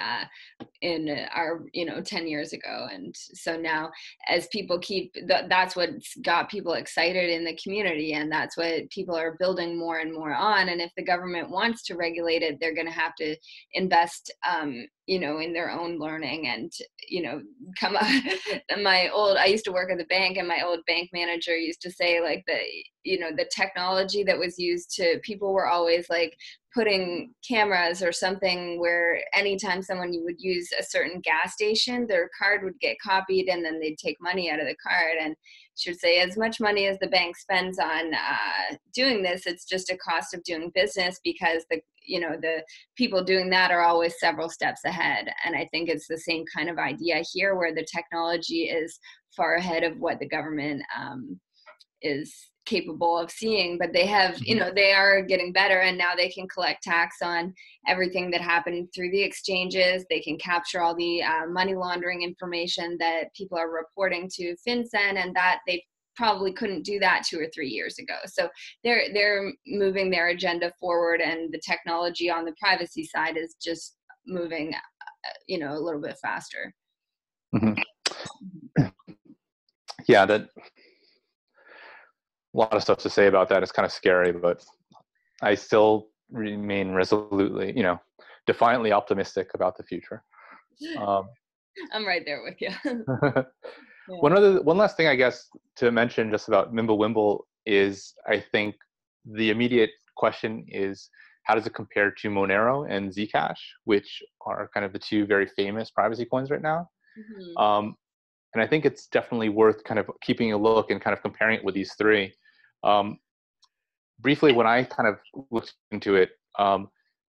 in our 10 years ago, and so now as people keep that's what's got people excited in the community, and that's what people are building more and more on. And if the government wants to regulate it, they're going to have to invest in their own learning and come up. I used to work at the bank, and my old bank manager used to say, like, the technology that was used to, people were always like putting cameras or something where anytime someone would use a certain gas station, their card would get copied and then they'd take money out of the card. And she would say, as much money as the bank spends on doing this, it's just a cost of doing business, because the people doing that are always several steps ahead. And I think it's the same kind of idea here, where the technology is far ahead of what the government is capable of seeing, but they have, they are getting better, and now they can collect tax on everything that happened through the exchanges. They can capture all the money laundering information that people are reporting to FinCEN, and that they probably couldn't do that 2 or 3 years ago. So they're moving their agenda forward, and the technology on the privacy side is just moving, a little bit faster. Mm-hmm. Yeah, that. A lot of stuff to say about that. It's kind of scary, but I still remain resolutely, defiantly optimistic about the future. I'm right there with you. Yeah. One last thing, I guess, to mention just about MimbleWimble is, I think the immediate question is, how does it compare to Monero and Zcash, which are kind of the two very famous privacy coins right now? Mm-hmm. And I think it's definitely worth kind of keeping a look and kind of comparing it with these three. Briefly, when I kind of looked into it,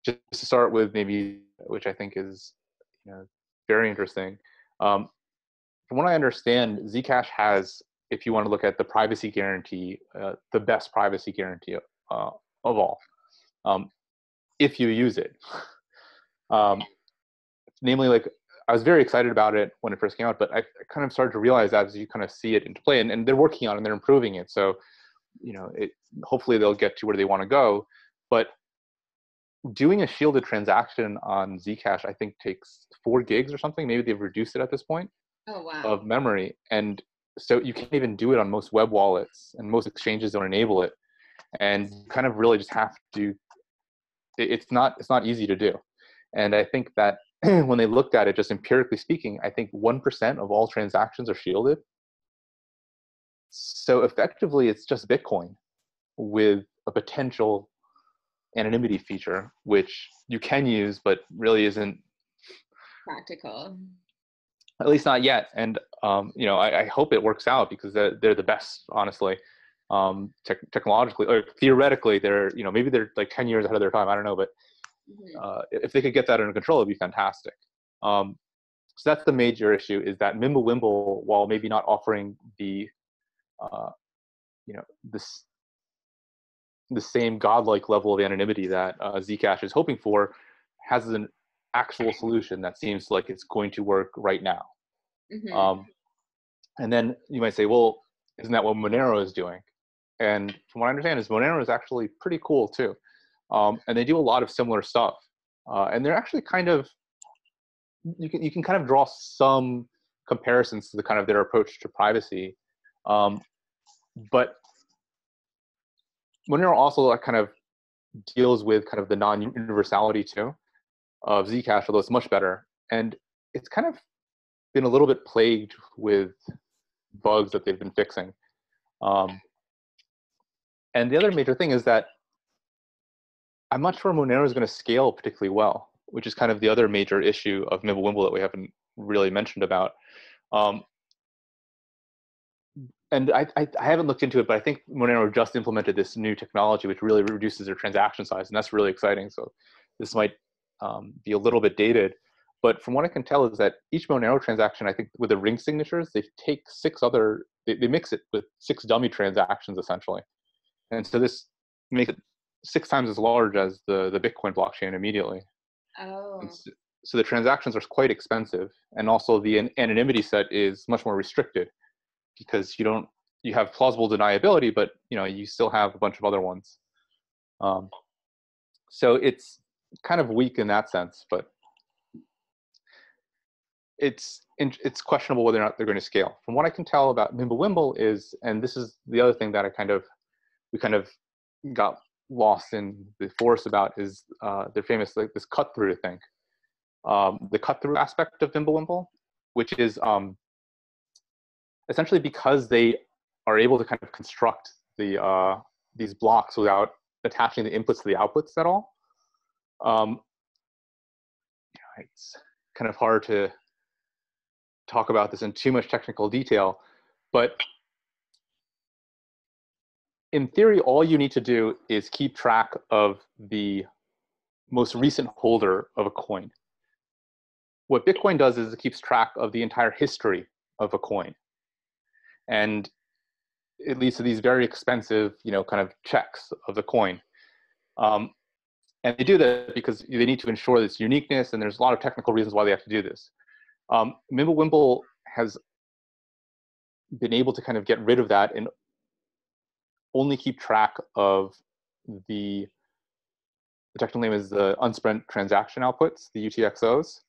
just to start with, maybe, which I think is very interesting. From what I understand, Zcash has, if you want to look at the privacy guarantee, the best privacy guarantee of all, if you use it. Namely, like, I was very excited about it when it first came out, but I kind of started to realize that as you kind of see it into play, and they're working on it and they're improving it. So, hopefully they'll get to where they want to go. But doing a shielded transaction on Zcash, I think, takes 4 gigs or something. Maybe they've reduced it at this point. Oh, wow. Of memory. And so you can't even do it on most web wallets, and most exchanges don't enable it. And you kind of really just have to, it's not easy to do. And I think that when they looked at it, just empirically speaking, I think 1% of all transactions are shielded. So effectively, it's just Bitcoin with a potential anonymity feature, which you can use, but really isn't practical. At least not yet. And, I hope it works out, because they're the best, honestly, technologically, or theoretically. They're, maybe they're like 10 years ahead of their time. I don't know, but Hmm. If they could get that under control, it'd be fantastic. So that's the major issue, is that MimbleWimble, while maybe not offering the uh, you know this the same godlike level of anonymity that Zcash is hoping for, has an actual solution that seems like it's going to work right now. Hmm. Um, and then you might say, well, isn't that what Monero is doing? And from what I understand, is Monero is actually pretty cool too, and they do a lot of similar stuff. And they're actually kind of, you can kind of draw some comparisons to the kind of their approach to privacy, but Monero also kind of deals with kind of the non-universality too of Zcash, although it's much better. And it's kind of been a little bit plagued with bugs that they've been fixing. Um, and the other major thing is that I'm not sure Monero is going to scale particularly well, which is kind of the other major issue of MimbleWimble that we haven't really mentioned about. Um, and I haven't looked into it, but I think Monero just implemented this new technology which really reduces their transaction size, and that's really exciting. So this might be a little bit dated, but from what I can tell is that each Monero transaction, I think with the ring signatures, they take they mix it with 6 dummy transactions essentially, and so this makes it 6 times as large as the Bitcoin blockchain immediately. And Oh. so the transactions are quite expensive, and also the anonymity set is much more restricted, because you have plausible deniability, but you still have a bunch of other ones. Um, so it's kind of weak in that sense, but it's questionable whether or not they're going to scale. From what I can tell about MimbleWimble is, and this is the other thing that we kind of got lost in the forest about, is their famous, like, this cut through thing, the cut through aspect of MimbleWimble, which is essentially because they are able to kind of construct these blocks without attaching the inputs to the outputs at all. Um, it's kind of hard to talk about this in too much technical detail, but in theory, all you need to do is keep track of the most recent holder of a coin. What Bitcoin does is it keeps track of the entire history of a coin, and it leads to these very expensive, kind of checks of the coin. Um, and they do that because they need to ensure this uniqueness, and there's a lot of technical reasons why they have to do this. MimbleWimble has been able to kind of get rid of that and only keep track of the technical name is the unspent transaction outputs, the UTXOs,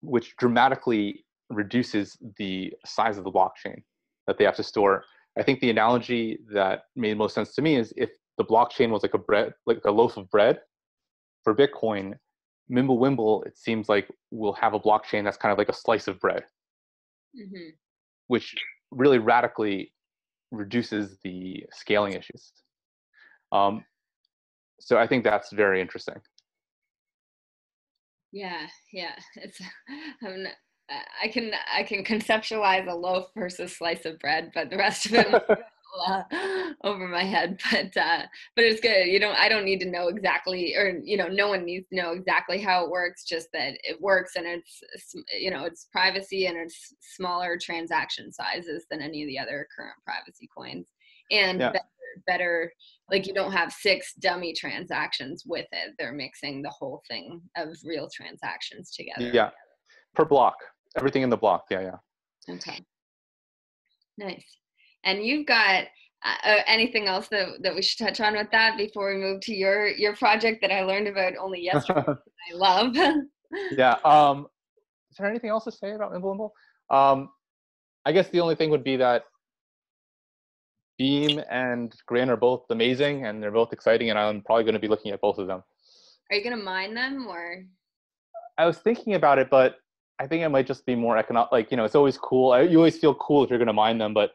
which dramatically reduces the size of the blockchain that they have to store. I think the analogy that made most sense to me is, if the blockchain was like a loaf of bread for Bitcoin, MimbleWimble, it seems like, will have a blockchain that's kind of like a slice of bread, Hmm. which really radically reduces the scaling issues. So I think that's very interesting. Yeah, yeah. It's I'm, I can conceptualize a loaf versus slice of bread, but the rest of it over my head. But it's good. I don't need to know exactly, or no one needs to know exactly how it works. Just that it works, and it's privacy, and it's smaller transaction sizes than any of the other current privacy coins, and Yeah, better, like, you don't have 6 dummy transactions with it. They're mixing the whole thing of real transactions together. yeah, per block, everything in the block. Yeah, yeah. Okay, nice. And you've got anything else that we should touch on with that before we move to your project that I learned about only yesterday? I love. Yeah. Is there anything else to say about MimbleWimble? I guess the only thing would be that Beam and Grin are both amazing, and they're both exciting, and I'm probably going to be looking at both of them. Are you gonna mine them, or? I was thinking about it, but I think it might just be more economic. Like, it's always cool. You always feel cool if you're going to mine them, but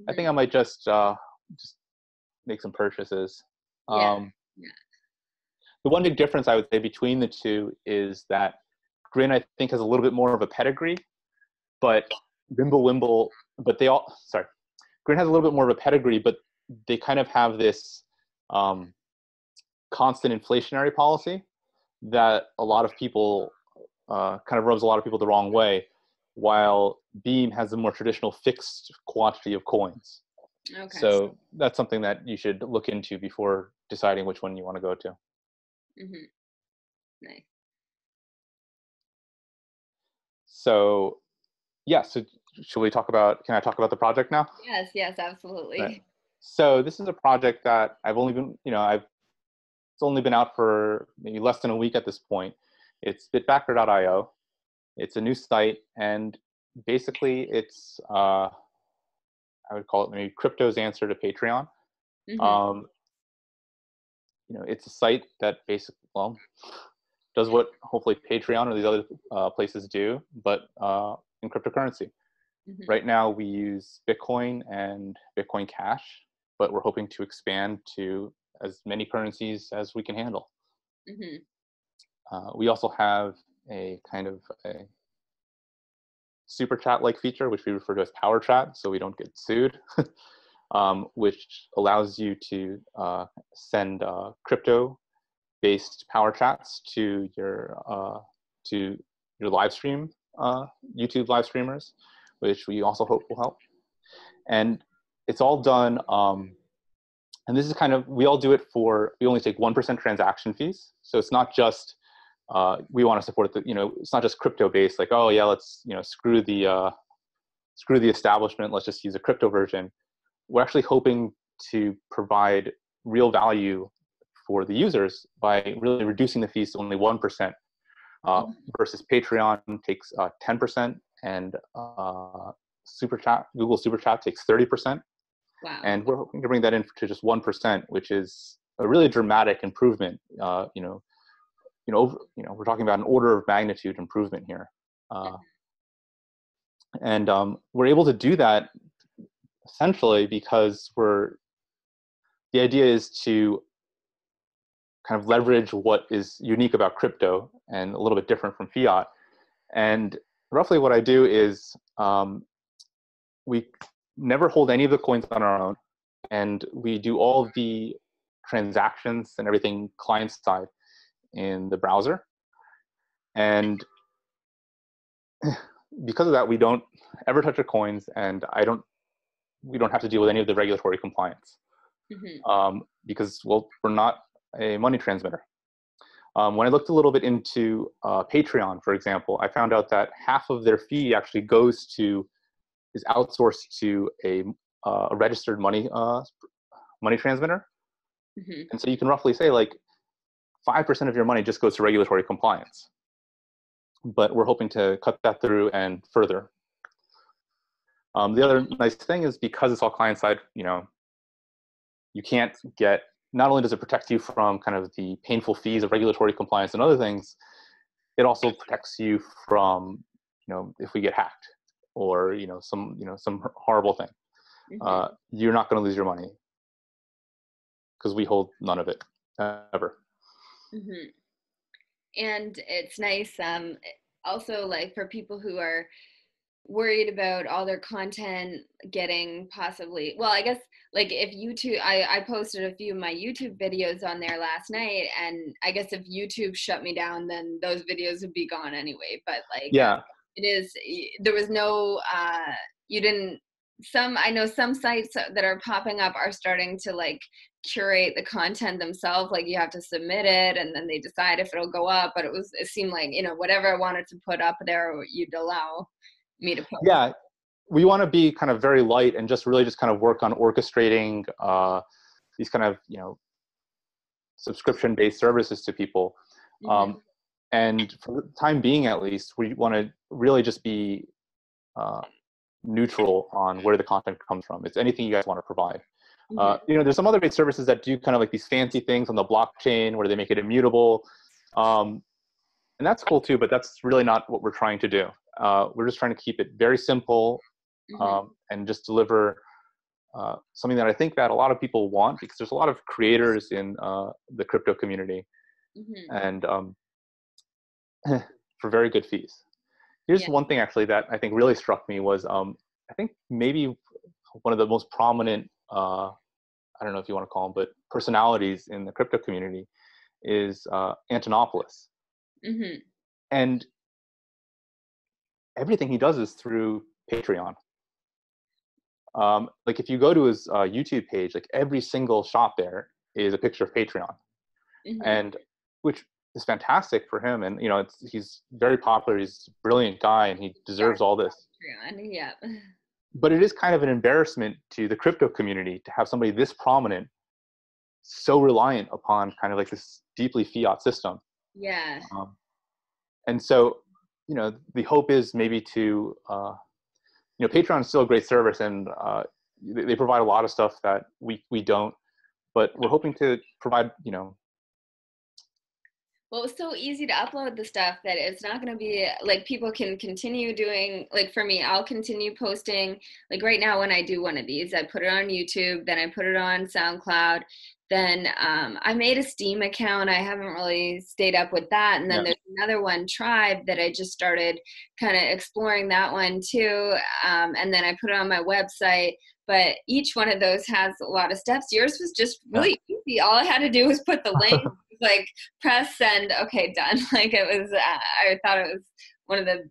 I think I Mhm. might just make some purchases. Yeah, Um, yeah. the one big difference I would say between the two is that Grin, I think, has a little bit more of a pedigree, but MimbleWimble, but they all, sorry, Grin has a little bit more of a pedigree, but they kind of have this constant inflationary policy that a lot of people kind of rubs a lot of people the wrong way, while Beam has a more traditional fixed quantity of coins. Okay. So that's something that you should look into before deciding which one you want to go to. Nice. So yeah, so can I talk about the project now? Yes, absolutely. Right. So this is a project that I've only been, it's only been out for maybe less than a week at this point. It's bitbacker.io. It's a new site, and basically it's, I would call it maybe crypto's answer to Patreon. It's a site that basically, does what hopefully Patreon or these other places do, but in cryptocurrency. Right now we use Bitcoin and Bitcoin Cash, but we're hoping to expand to as many currencies as we can handle. We also have a kind of a super chat-like feature, which we refer to as power chat, so we don't get sued, which allows you to send crypto-based power chats to your live stream, YouTube live streamers, which we also hope will help. And it's all done, and this is kind of, we only take 1% transaction fees. So it's not just, we want to support it's not just crypto based, like, oh yeah, let's, screw the establishment, let's just use a crypto version. We're actually hoping to provide real value for the users by really reducing the fees to only 1%, versus Patreon takes 10%, and Google Super Chat takes 30%. Wow. And we're hoping to bring that in to just 1%, which is a really dramatic improvement. We're talking about an order of magnitude improvement here. And we're able to do that essentially because the idea is to kind of leverage what is unique about crypto and a little bit different from fiat. And roughly what I do is we never hold any of the coins on our own, and we do all of the transactions and everything client side in the browser. And because of that, we don't ever touch our coins, and we don't have to deal with any of the regulatory compliance, because, well, we're not a money transmitter. When I looked a little bit into Patreon, for example, I found out that half of their fee actually is outsourced to a registered money transmitter. And so you can roughly say like 5% of your money just goes to regulatory compliance. But we're hoping to cut that through and further. The other nice thing is, because it's all client side, you can't get, not only does it protect you from kind of the painful fees of regulatory compliance and other things, it also protects you from, if we get hacked or, some horrible thing. You're not going to lose your money because we hold none of it ever. And it's nice, also, like, for people who are worried about all their content getting possibly, well, I guess, like, if YouTube, I posted a few of my YouTube videos on there last night, and I guess if YouTube shut me down, then those videos would be gone anyway. But like, yeah, there was no, I know some sites that are popping up are starting to like curate the content themselves. Like, you have to submit it and then they decide if it'll go up, but it seemed like, whatever I wanted to put up there, you'd allow me to post. Yeah, we want to be kind of very light and just kind of work on orchestrating these kind of, subscription-based services to people. And for the time being, at least, we want to really just be neutral on where the content comes from. It's anything you guys want to provide. There's some other great services that do kind of like these fancy things on the blockchain where they make it immutable. And that's cool too, but that's really not what we're trying to do. We're just trying to keep it very simple, and just deliver something that I think that a lot of people want, because there's a lot of creators in the crypto community, and for very good fees. Here's one thing actually that I think really struck me was, I think maybe one of the most prominent, I don't know if you want to call them, but personalities in the crypto community is Antonopoulos. Mm-hmm. And everything he does is through Patreon. Like if you go to his YouTube page, like every single shot there is a picture of Patreon, Mm-hmm. and which is fantastic for him. And he's very popular. He's a brilliant guy, and he deserves all this. Patreon, yeah. But it is kind of an embarrassment to the crypto community to have somebody this prominent so reliant upon kind of like this deeply fiat system. Yeah. And so, the hope is maybe to, Patreon is still a great service, and they provide a lot of stuff that we don't, but we're hoping to provide, Well, it's so easy to upload the stuff that it's not going to be like people can continue doing, like for me, I'll continue posting. Like right now, when I do one of these, I put it on YouTube, then I put it on SoundCloud. Then I made a Steam account. I haven't really stayed up with that. And then yeah. there's another one, Tribe, that I just started kind of exploring that one too. And then I put it on my website. But each one of those has a lot of steps. Yours was just really easy. All I had to do was put the link, like press send, okay, done. Like it was, I thought it was one of the,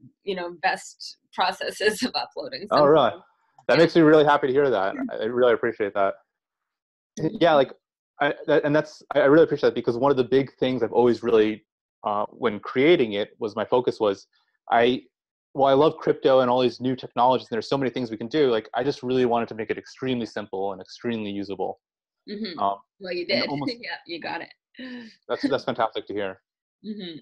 best processes of uploading something. Oh, really? That makes me really happy to hear that. I really appreciate that. Yeah, like, I really appreciate that, because one of the big things I've always really, when creating it, was my focus was, I love crypto and all these new technologies, and there's so many things we can do. Like, I just really wanted to make it extremely simple and extremely usable. Mm-hmm. Well, you did. Almost, yeah, you got it. That's fantastic to hear. Mm-hmm.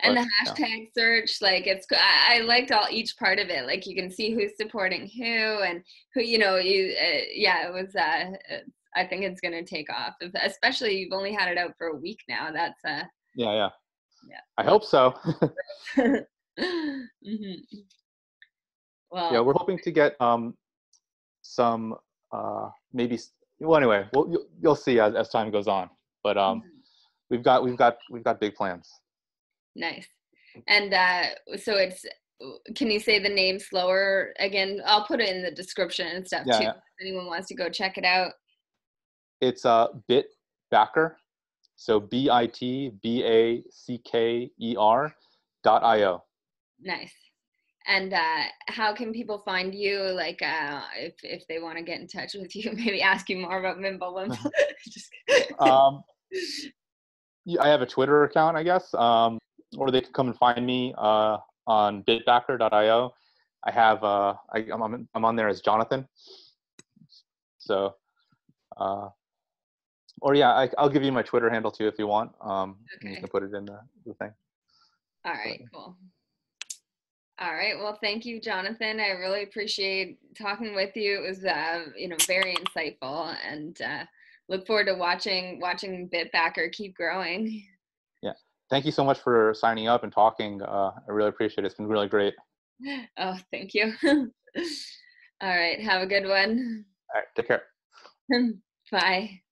And the hashtag search, like I liked each part of it. Like you can see who's supporting who and who, it was, I think it's going to take off, especially you've only had it out for a week now. That's yeah. I hope so. mm-hmm. Well, yeah, we're hoping to get some maybe. Well, anyway, you'll see as time goes on. But we've got big plans. Nice. And so can you say the name slower again? I'll put it in the description and stuff too. If anyone wants to go check it out. It's Bitbacker. So BITBACKER.io. Nice. And how can people find you? Like if they want to get in touch with you, maybe ask you more about MimbleWimble. I have a Twitter account, I guess. Or they can come and find me on Bitbacker.io. I have I'm on there as Jonathan. So, or yeah, I'll give you my Twitter handle too if you want. Okay. You can put it in the thing. All right, cool. All right. Well, thank you, Jonathan. I really appreciate talking with you. It was, very insightful, and look forward to watching Bitbacker keep growing. Yeah. Thank you so much for signing up and talking. I really appreciate it. It's been really great. Oh, thank you. All right. Have a good one. All right. Take care. Bye.